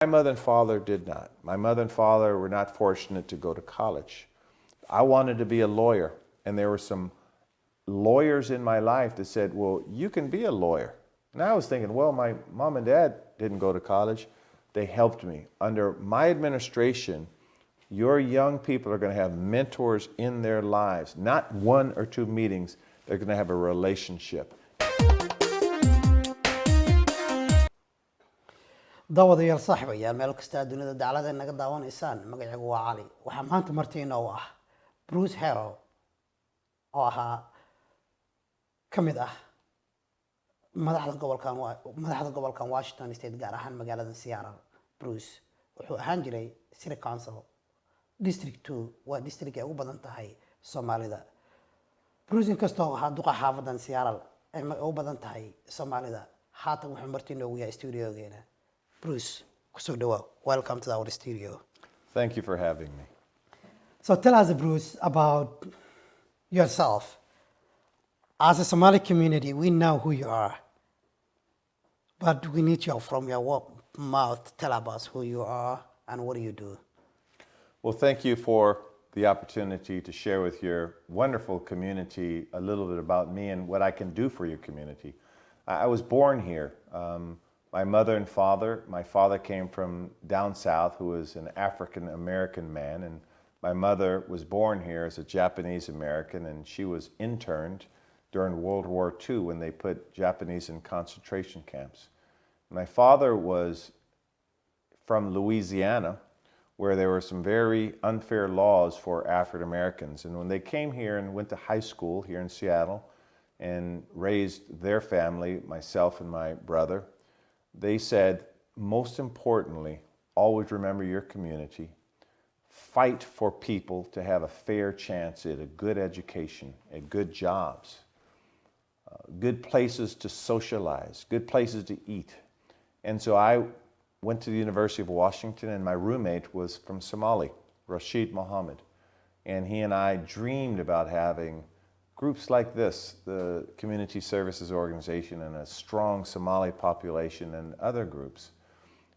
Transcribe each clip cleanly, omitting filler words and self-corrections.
My mother and father did not. My mother and father were not fortunate to go to college. I wanted to be a lawyer, and there were some lawyers in my life that said, well, you can be a lawyer. And I was thinking, well, my mom and dad didn't go to college. They helped me. Under my administration, your young people are going to have mentors in their lives, not 1 or 2 meetings. They're going to have a relationship. daawadayaal saaxiibayaal meel kasta dunida dacalada naga daawanaysaan magacaygu waa cali waxaa maanta martiina u ah Bruce Harrell oo ahaa kamid ah madaxda gobolkan Washington State gaar ahaan magaalada Seattle. Bruce wuxuu ahaan jiray City Council District 2 waa district ay ugu badan tahay Soomaalida. Bruce inkastoo ahaa duqa xaafadan Seattle ay ugu badan tahay Soomaalida haatan wuxuu martiina ugu yahay studiogeena. Bruce, welcome to our studio. Thank you for having me. So tell us, Bruce, about yourself. As a Somali community, we know who you are, but we need you from your mouth to tell us who you are and what do you do. Well, thank you for the opportunity to share with your wonderful community a little bit about me and what I can do for your community. I was born here. My mother and father, my father came from down south, who was an African-American man, and my mother was born here as a Japanese-American, and she was interned during World War II when they put Japanese in concentration camps. My father was from Louisiana, where there were some very unfair laws for African-Americans, and when they came here and went to high school here in Seattle and raised their family, myself and my brother, they said, most importantly, always remember your community. Fight for people to have a fair chance at a good education, at good jobs, good places to socialize, good places to eat. And so I went to the University of Washington, and my roommate was from Somali, Rashid Mohammed. And he and I dreamed about having groups like this, the Community Services Organization, and a strong Somali population and other groups.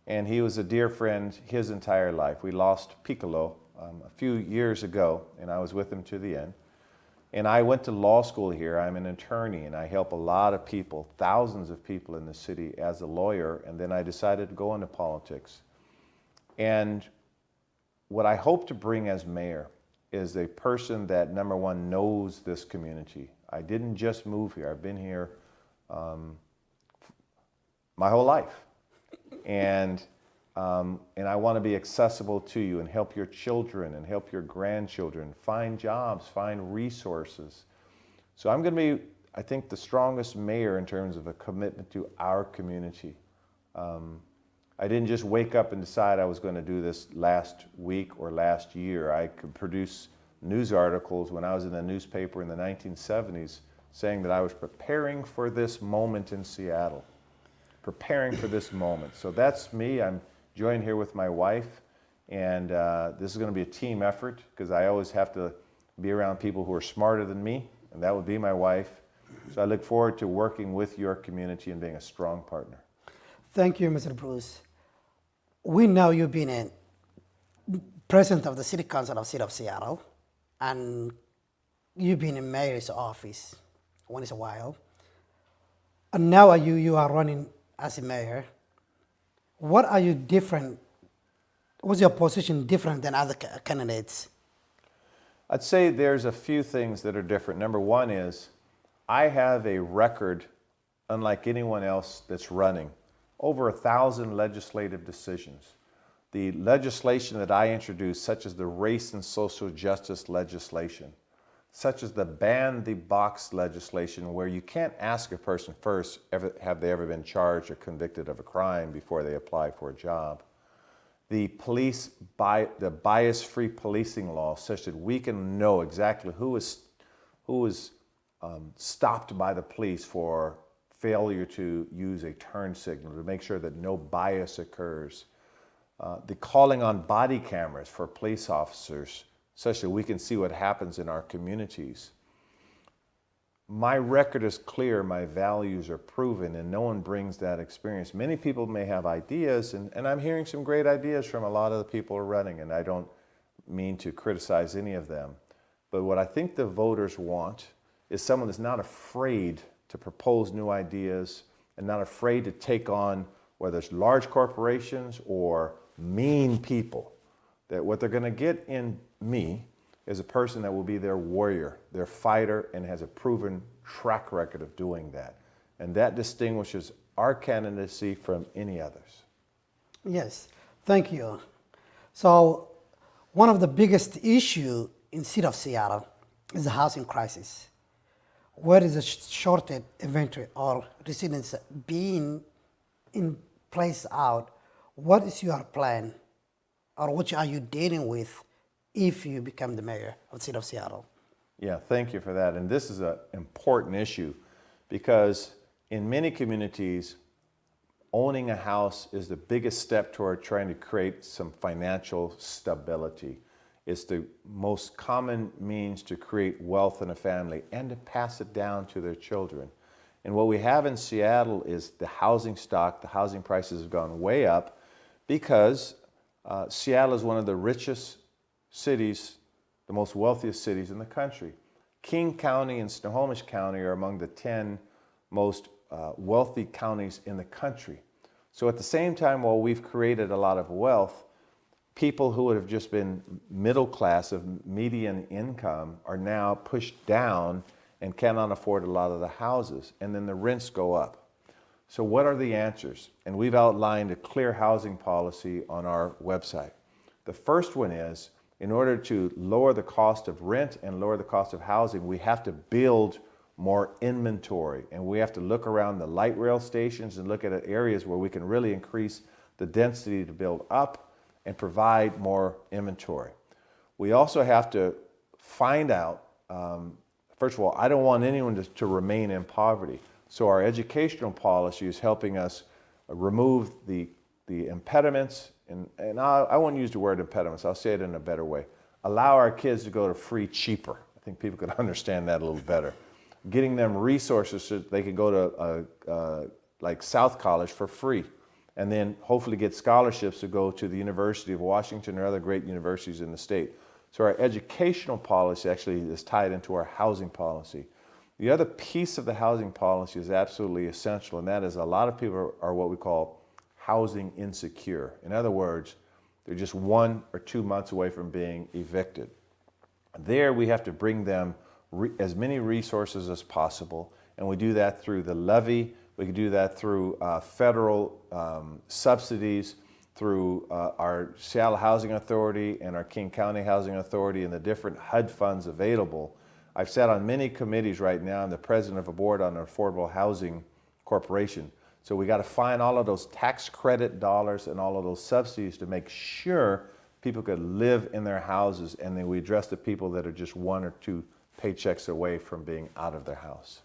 And he was a dear friend his entire life. We lost Piccolo a few years ago, and I was with him to the end. And I went to law school here. I'm an attorney, and I help a lot of people, thousands of people in the city as a lawyer, and then I decided to go into politics. And what I hope to bring as mayor is a person that, number one, knows this community. I didn't just move here. I've been here my whole life. And I want to be accessible to you and help your children and help your grandchildren find jobs, find resources. So I'm going to be, I think, the strongest mayor in terms of a commitment to our community. I didn't just wake up and decide I was going to do this last week or last year. I could produce news articles when I was in the newspaper in the 1970s saying that I was preparing for this moment in Seattle, preparing for this moment. So that's me. I'm joined here with my wife, and this is going to be a team effort because I always have to be around people who are smarter than me, and that would be my wife. So I look forward to working with your community and being a strong partner. Thank you, Mr. Bruce. We know you've been a president of the City Council of City of Seattle, and you've been in mayor's office once in a while. And now you are running as a mayor. What are you different? What's your position different than other candidates? I'd say there's a few things that are different. Number one is I have a record unlike anyone else that's running. Over 1,000 legislative decisions. The legislation that I introduced, such as the race and social justice legislation, such as the ban the box legislation, where you can't ask a person first, have they ever been charged or convicted of a crime before they apply for a job. The bias-free policing law, such that we can know exactly who is stopped by the police for failure to use a turn signal to make sure that no bias occurs. The calling on body cameras for police officers such that we can see what happens in our communities. my record is clear, my values are proven, and no one brings that experience. Many people may have ideas, and I'm hearing some great ideas from a lot of the people who are running, and I don't mean to criticize any of them. But what I think the voters want is someone that's not afraid to propose new ideas and not afraid to take on, whether it's large corporations or mean people, that what they're going to get in me is a person that will be their warrior, their fighter, and has a proven track record of doing that. And that distinguishes our candidacy from any others. Yes, thank you. So one of the biggest issue in city of Seattle is the housing crisis. Where is the shortage inventory or residents being in place out? What is your plan, or what are you dealing with if you become the mayor of the city of Seattle? Yeah, thank you for that. And this is an important issue because in many communities, owning a house is the biggest step toward trying to create some financial stability. It's the most common means to create wealth in a family and to pass it down to their children. And what we have in Seattle is the housing stock, the housing prices have gone way up because Seattle is one of the richest cities, the most wealthiest cities in the country. King County and Snohomish County are among the 10 most wealthy counties in the country. So at the same time, while we've created a lot of wealth, people who would have just been middle class of median income are now pushed down and cannot afford a lot of the houses, and then the rents go up. So what are the answers? And we've outlined a clear housing policy on our website. The first one is, in order to lower the cost of rent and lower the cost of housing, we have to build more inventory, and we have to look around the light rail stations and look at areas where we can really increase the density to build up and provide more inventory. We also have to find out, first of all, I don't want anyone to remain in poverty. So our educational policy is helping us remove the impediments, and I won't use the word impediments, I'll say it in a better way. Allow our kids to go to free cheaper. I think people could understand that a little better. Getting them resources so they can go to like South College for free, and then hopefully get scholarships to go to the University of Washington or other great universities in the state. So our educational policy actually is tied into our housing policy. The other piece of the housing policy is absolutely essential, and that is a lot of people are what we call housing insecure. In other words, they're just 1 or 2 months away from being evicted. There we have to bring them as many resources as possible, and we do that through the levy. We can do that through federal subsidies, through our Seattle Housing Authority and our King County Housing Authority and the different HUD funds available. I've sat on many committees right now. I'm the president of a board on an affordable housing corporation. So we got to find all of those tax credit dollars and all of those subsidies to make sure people could live in their houses, and then we address the people that are just 1 or 2 paychecks away from being out of their house.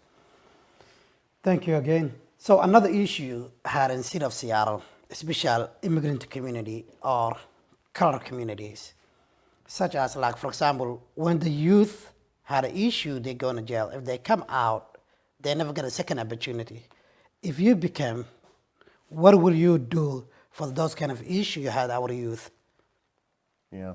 Thank you again. So another issue had in the city of Seattle, especially immigrant community or color communities, such as, like, for example, when the youth had an issue, they go to jail. If they come out, they never get a second opportunity. If you become, what will you do for those kind of issues you had our youth? Yeah.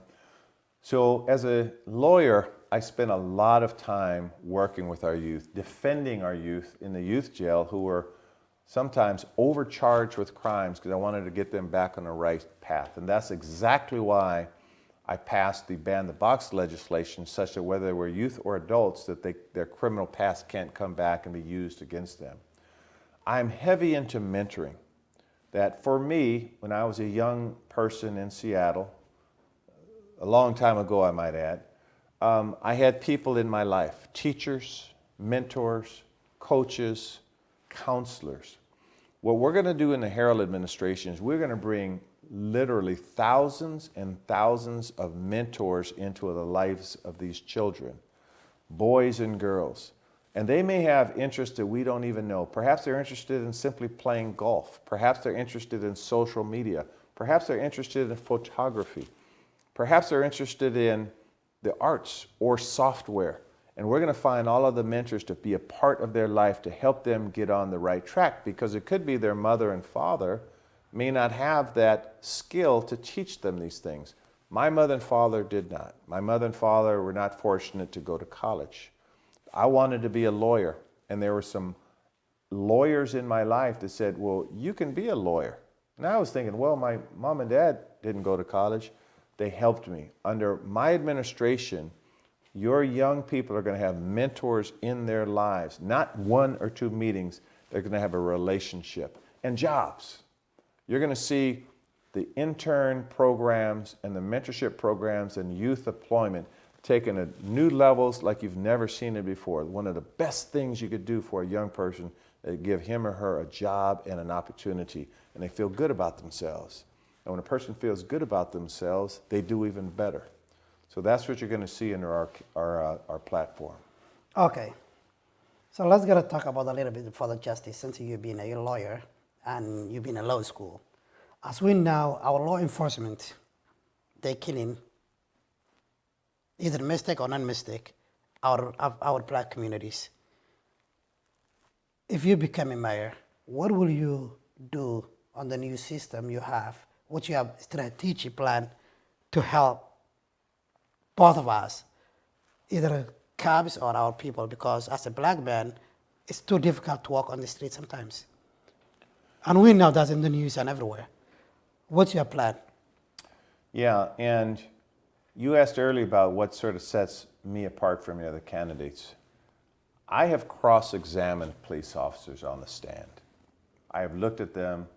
So as a lawyer, I spent a lot of time working with our youth, defending our youth in the youth jail who were sometimes overcharged with crimes because I wanted to get them back on the right path. And that's exactly why I passed the ban the box legislation, such that whether they were youth or adults, that their criminal past can't come back and be used against them. I'm heavy into mentoring. That for me, when I was a young person in Seattle, a long time ago I might add, I had people in my life, teachers, mentors, coaches, counselors. What we're going to do in the Harrell administration is we're going to bring literally thousands and thousands of mentors into the lives of these children, boys and girls. And they may have interests that we don't even know. Perhaps they're interested in simply playing golf. Perhaps they're interested in social media. Perhaps they're interested in photography. Perhaps they're interested in the arts or software. And we're going to find all of the mentors to be a part of their life to help them get on the right track, because it could be their mother and father may not have that skill to teach them these things. My mother and father did not. My mother and father were not fortunate to go to college. I wanted to be a lawyer, and there were some lawyers in my life that said, well, you can be a lawyer. And I was thinking, well, my mom and dad didn't go to college. They helped me. Under my administration, your young people are going to have mentors in their lives, not 1 or 2 meetings. They're going to have a relationship and jobs. You're going to see the intern programs and the mentorship programs and youth employment taken at new levels like you've never seen it before. One of the best things you could do for a young person is give him or her a job and an opportunity, and they feel good about themselves. And when a person feels good about themselves, they do even better. So that's what you're going to see in our platform. Okay. So let's get to talk about a little bit for the justice, since you've been a lawyer and you've been in law school. As we know, our law enforcement, they're killing, either mistake or non-mistake, our black communities. If you become a mayor, what will you do on the new system you have? What you have strategic plan to help both of us, either cabs or our people, because as a black man, it's too difficult to walk on the street sometimes. And we know that's in the news and everywhere. What's your plan? Yeah, and you asked earlier about what sort of sets me apart from the other candidates. I have cross-examined police officers on the stand. I have looked at them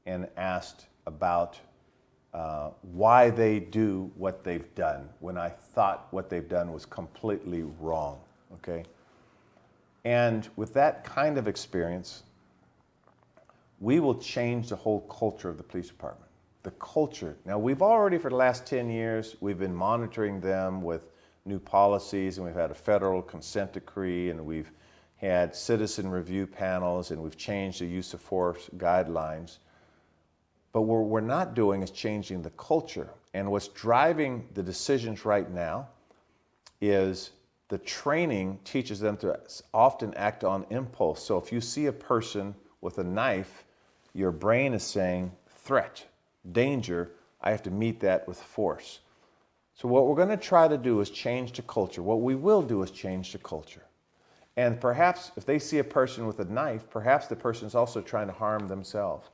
and asked about why they do what they've done when I thought what they've done was completely wrong, okay? And with that kind of experience, we will change the whole culture of the police department. The culture. Now, we've already, for the last 10 years, we've been monitoring them with new policies, and we've had a federal consent decree, and we've had citizen review panels, and we've changed the use of force guidelines. But what we're not doing is changing the culture. And what's driving the decisions right now is the training teaches them to often act on impulse. So if you see a person with a knife, your brain is saying, threat, danger, I have to meet that with force. So what we're going to try to do is change the culture. What we will do is change the culture. And perhaps if they see a person with a knife, perhaps the person is also trying to harm themselves.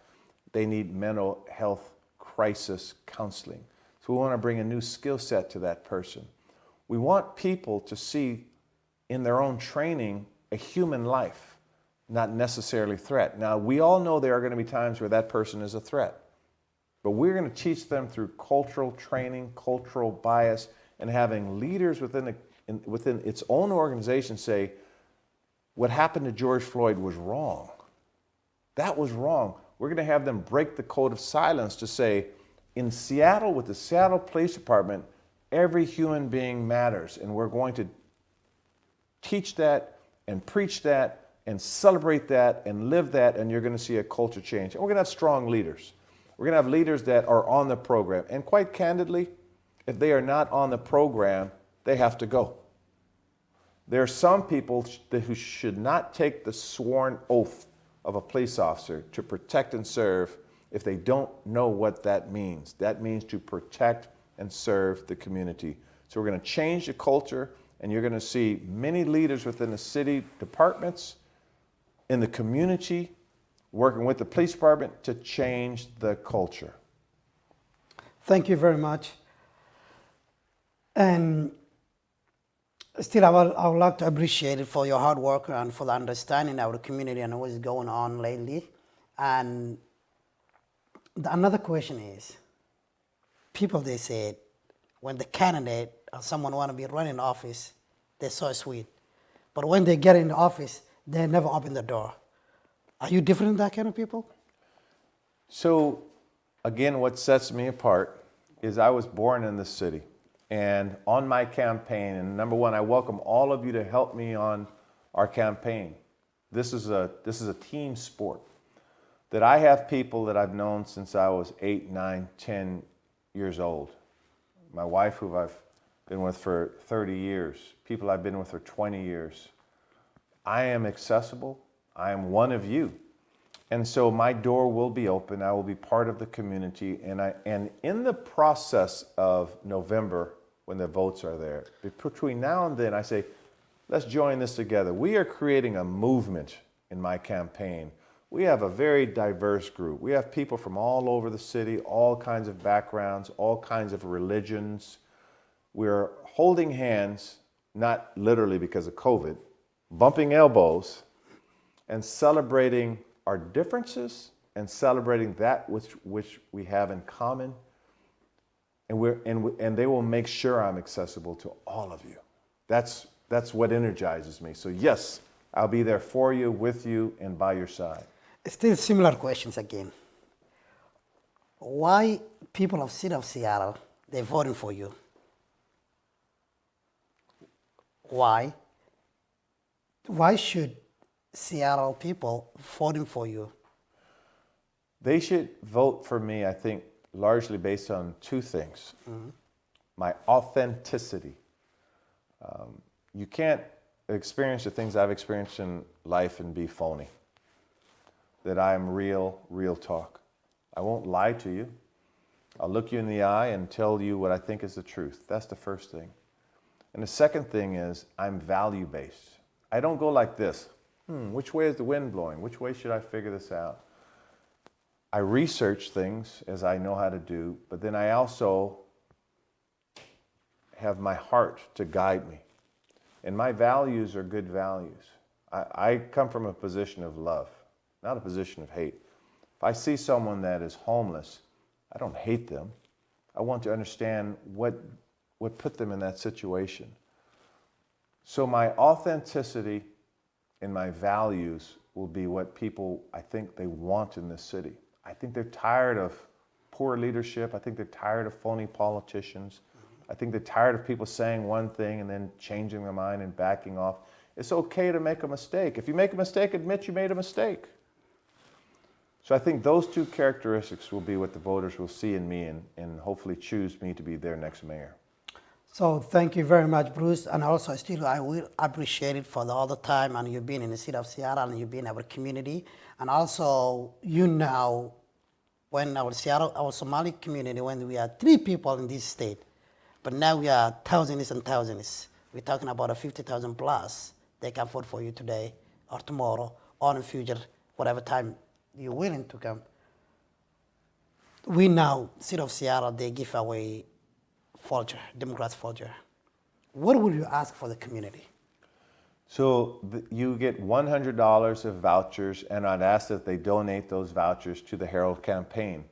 They need mental health crisis counseling. So we want to bring a new skill set to that person. We want people to see in their own training a human life, not necessarily threat. Now, we all know there are going to be times where that person is a threat. But we're going to teach them through cultural training, cultural bias, and having leaders within its own organization say, what happened to George Floyd was wrong. That was wrong. We're going to have them break the code of silence to say, in Seattle, with the Seattle Police Department, every human being matters. And we're going to teach that and preach that and celebrate that and live that, and you're going to see a culture change. And we're going to have strong leaders. We're going to have leaders that are on the program. And quite candidly, if they are not on the program, they have to go. There are some people who should not take the sworn oath of a police officer to protect and serve if they don't know what that means. That means to protect and serve the community. So we're going to change the culture, and you're going to see many leaders within the city departments, in the community, working with the police department to change the culture. Thank you very much. And still, I would like to appreciate it for your hard work and for the understanding of the community and what's going on lately. And another question is, people, they said, when the candidate or someone want to be running office, they're so sweet. But when they get in the office, they never open the door. Are you different than that kind of people? So, again, what sets me apart is I was born in this city. And on my campaign, and number one, I welcome all of you to help me on our campaign. This is a team sport. That I have people that I've known since I was 8, 9, 10 years old. My wife, who I've been with for 30 years, people I've been with for 20 years. I am accessible. I am one of you. And so my door will be open. I will be part of the community. And in the process of November, when the votes are there, between now and then, I say, let's join this together. We are creating a movement in my campaign. We have a very diverse group. We have people from all over the city, all kinds of backgrounds, all kinds of religions. We're holding hands, not literally because of COVID, bumping elbows and celebrating our differences and celebrating that which we have in common. And they will make sure I'm accessible to all of you. That's what energizes me. So yes, I'll be there for you, with you, and by your side. Still similar questions again. Why people of City of Seattle, they're voting for you? Why? Why should Seattle people voting for you? They should vote for me, I think, largely based on two things. My authenticity. You can't experience the things I've experienced in life and be phony. That I am real talk. I won't lie to you. I'll look you in the eye and tell you what I think is the truth. That's the first thing. And the second thing is I'm value-based. I don't go like this. Which way is the wind blowing? Which way should I figure this out? I research things as I know how to do, but then I also have my heart to guide me. And my values are good values. I come from a position of love, not a position of hate. If I see someone that is homeless, I don't hate them. I want to understand what put them in that situation. So my authenticity and my values will be what people, I think, they want in this city. I think they're tired of poor leadership. I think they're tired of phony politicians. I think they're tired of people saying one thing and then changing their mind and backing off. It's okay to make a mistake. If you make a mistake, admit you made a mistake. So I think those two characteristics will be what the voters will see in me and hopefully choose me to be their next mayor. So thank you very much, Bruce. And also, still, I will appreciate it for all the time and you've been in the city of Seattle and you've been in our community. And also, you know, when our Somali community, when we are 3 people in this state, but now we are thousands and thousands. We're talking about a 50,000 plus. They can vote for you today or tomorrow or in the future, whatever time you're willing to come. We now, city of Seattle, they give away voucher, Democrats voucher. What would you ask for the community? So you get $100 of vouchers, and I'd ask that they donate those vouchers to the Harrell campaign.